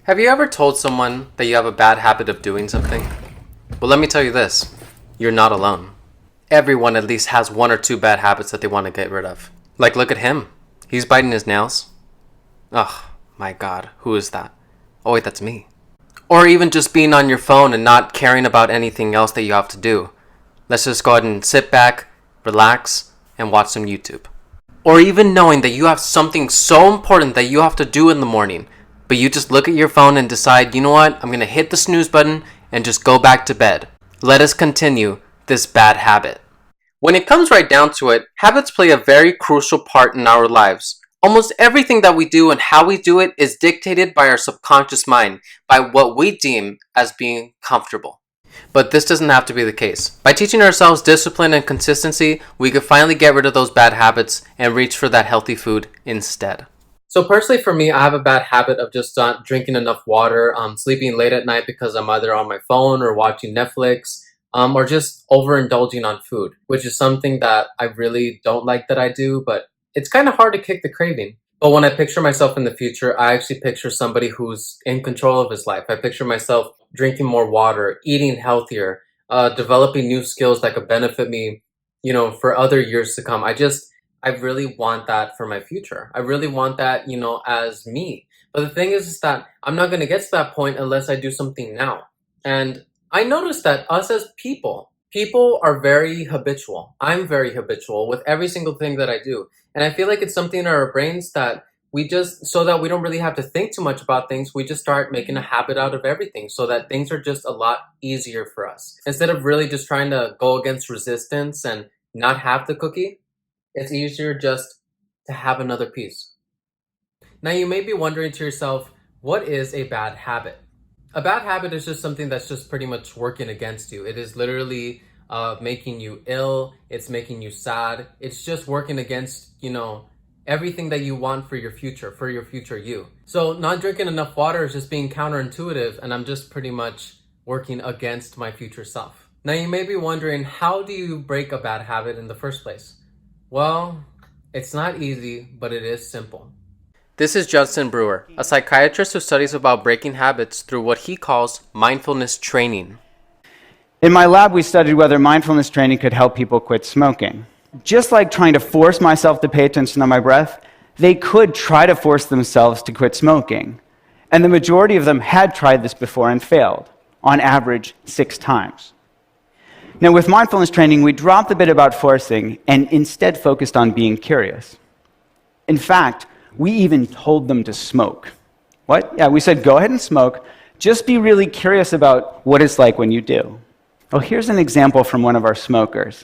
Have you ever told someone that you have a bad habit of doing something? Well, let me tell you this. You're not alone. Everyone at least has one or two bad habits that they want to get rid of. Like, look at him. He's biting his nails. Ugh, my God, who is that? Oh, wait, that's me. Or even just being on your phone and not caring about anything else that you have to do. Let's just go ahead and sit back, relax, and watch some YouTube. Or even knowing that you have something so important that you have to do in the morning, but you just look at your phone and decide, you know what, I'm going to hit the snooze button and just go back to bed. Let us continue this bad habit. When it comes right down to it, habits play a very crucial part in our lives. Almost everything that we do and how we do it is dictated by our subconscious mind, by what we deem as being comfortable. But this doesn't have to be the case. By teaching ourselves discipline and consistency, we could finally get rid of those bad habits and reach for that healthy food instead. So personally for me, I have a bad habit of just not drinking enough water, sleeping late at night because I'm either on my phone or watching Netflix, or just overindulging on food, which is something that I really don't like that I do, but it's kind of hard to kick the craving. But when I picture myself in the future, I actually picture somebody who's in control of his life. I picture myself drinking more water, eating healthier, developing new skills that could benefit me, for other years to come. I really want that for my future. I really want that, as me. But the thing is that I'm not going to get to that point unless I do something now. And I noticed that us as people are very habitual. I'm very habitual with every single thing that I do. And I feel like it's something in our brains that so that we don't really have to think too much about things, we just start making a habit out of everything so that things are just a lot easier for us. Instead of really just trying to go against resistance and not have the cookie, it's easier just to have another piece. Now, you may be wondering to yourself, what is a bad habit? A bad habit is just something that's just pretty much working against you. It is literally making you ill. It's making you sad. It's just working against, everything that you want for your future you. So not drinking enough water is just being counterintuitive, and I'm just pretty much working against my future self. Now, you may be wondering, how do you break a bad habit in the first place? Well, it's not easy, but it is simple. This is Judson Brewer, a psychiatrist who studies about breaking habits through what he calls mindfulness training. In my lab, we studied whether mindfulness training could help people quit smoking. Just like trying to force myself to pay attention on my breath, they could try to force themselves to quit smoking. And the majority of them had tried this before and failed, on average 6 times. Now, with mindfulness training, we dropped the bit about forcing and instead focused on being curious. In fact, we even told them to smoke. What? Yeah, we said, go ahead and smoke. Just be really curious about what it's like when you do. Well, here's an example from one of our smokers.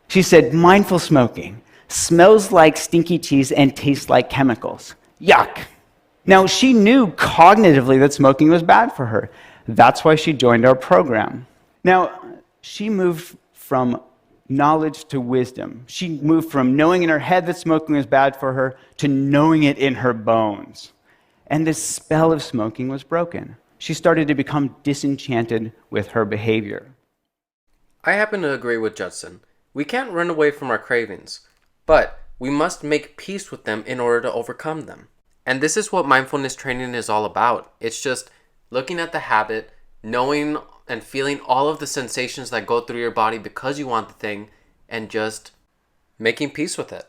She said, mindful smoking smells like stinky cheese and tastes like chemicals. Yuck. Now, she knew cognitively that smoking was bad for her. That's why she joined our program. Now, she moved from knowledge to wisdom. She moved from knowing in her head that smoking was bad for her to knowing it in her bones. And this spell of smoking was broken. She started to become disenchanted with her behavior. I happen to agree with Judson. We can't run away from our cravings, but we must make peace with them in order to overcome them. And this is what mindfulness training is all about. It's just looking at the habit, knowing and feeling all of the sensations that go through your body because you want the thing, and just making peace with it.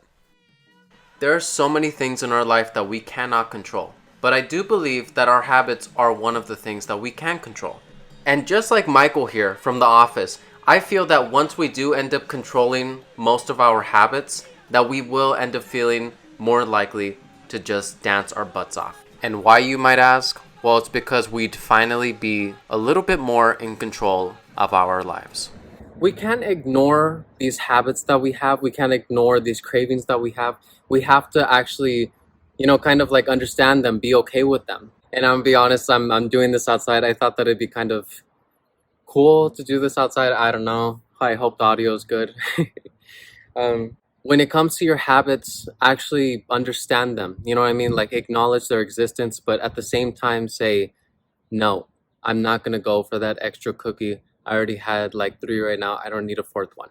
There are so many things in our life that we cannot control, but I do believe that our habits are one of the things that we can control. And just like Michael here from The Office, I feel that once we do end up controlling most of our habits, that we will end up feeling more likely to just dance our butts off. And why, you might ask? Well, it's because we'd finally be a little bit more in control of our lives. We can't ignore these habits that we have. We can't ignore these cravings that we have. We have to actually, kind of like understand them, be okay with them. And I'm gonna be honest, I'm doing this outside. I thought that it'd be kind of cool to do this outside. I don't know. I hope the audio is good. When it comes to your habits, actually understand them. You know what I mean? Like, acknowledge their existence, but at the same time say, no, I'm not going to go for that extra cookie. I already had like 3 right now. I don't need a 4th one.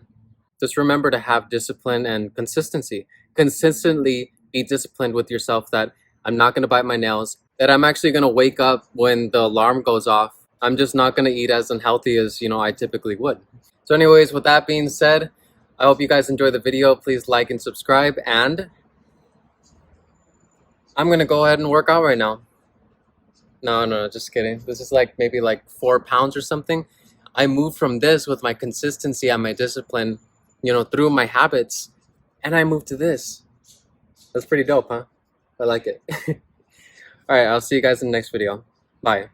Just remember to have discipline and consistency. Consistently be disciplined with yourself that I'm not going to bite my nails. that I'm actually gonna wake up when the alarm goes off. I'm just not gonna eat as unhealthy as I typically would. So anyways, with that being said, I hope you guys enjoy the video. Please like and subscribe, and I'm gonna go ahead and work out right now. No, just kidding. This is like maybe like 4 pounds or something. I moved from this with my consistency and my discipline, through my habits, and I moved to this. That's pretty dope, huh? I like it. All right, I'll see you guys in the next video. Bye.